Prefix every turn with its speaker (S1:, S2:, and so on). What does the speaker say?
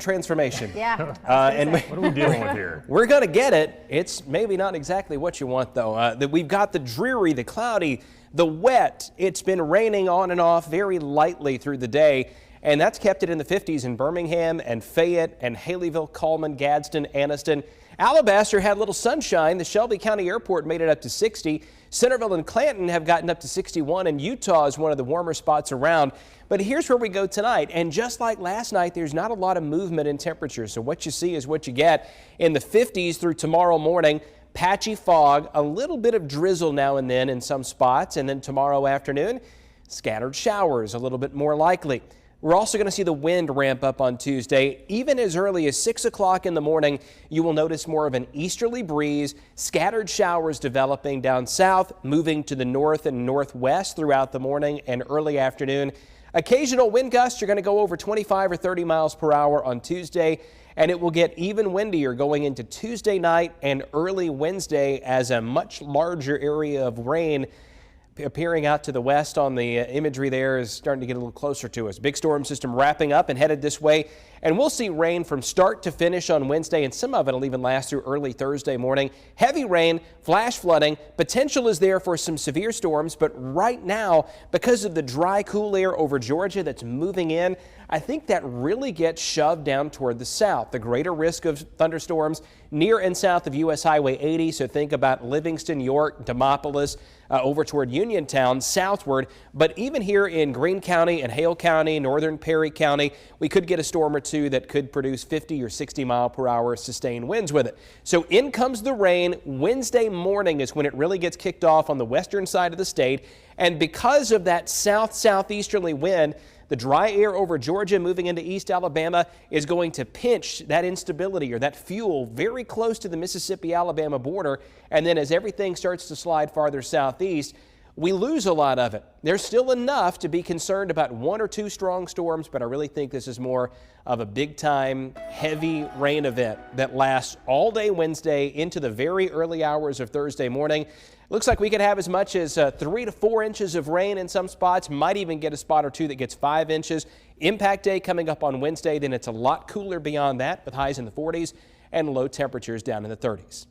S1: some transformation.
S2: Yeah.
S3: What are we dealing with here?
S1: We're going to get it. It's maybe not exactly what you want, though. We've got the dreary, the cloudy, the wet. It's been raining on and off very lightly through the day, and that's kept it in the 50s in Birmingham and Fayette and Haleyville, Coleman, Gadsden, Anniston. Alabaster had a little sunshine. The Shelby County Airport made it up to 60. Centerville and Clanton have gotten up to 61, and Utah is one of the warmer spots around. But here's where we go tonight, and just like last night, there's not a lot of movement in temperature, so what you see is what you get. In the 50s through tomorrow morning, patchy fog, a little bit of drizzle now and then in some spots, and then tomorrow afternoon, scattered showers, a little bit more likely. We're also going to see the wind ramp up on Tuesday. Even as early as 6 o'clock in the morning, you will notice more of an easterly breeze, scattered showers developing down south, moving to the north and northwest throughout the morning and early afternoon. Occasional wind gusts are going to go over 25 or 30 miles per hour on Tuesday, and it will get even windier going into Tuesday night and early Wednesday as a much larger area of rain appearing out to the west on the imagery there is starting to get a little closer to us. Big storm system wrapping up and headed this way, and we'll see rain from start to finish on Wednesday, and some of it will even last through early Thursday morning. Heavy rain, flash flooding, potential is there for some severe storms, but right now, because of the dry, cool air over Georgia that's moving in, I think that really gets shoved down toward the south. The greater risk of thunderstorms near and south of U.S. Highway 80, so think about Livingston, York, Demopolis, over toward Uniontown, southward. But even here in Greene County and Hale County, northern Perry County, we could get a storm or two that could produce 50 or 60 mile per hour sustained winds with it. So in comes the rain. Wednesday morning is when it really gets kicked off on the western side of the state. And because of that southeasterly wind, the dry air over Georgia moving into East Alabama is going to pinch that instability or that fuel very close to the Mississippi-Alabama border. And then as everything starts to slide farther southeast, we lose a lot of it. There's still enough to be concerned about one or two strong storms, but I really think this is more of a big-time, heavy rain event that lasts all day Wednesday into the very early hours of Thursday morning. Looks like we could have as much as 3 to 4 inches of rain in some spots, might even get a spot or two that gets 5 inches. Impact day coming up on Wednesday, then it's a lot cooler beyond that with highs in the 40s and low temperatures down in the 30s.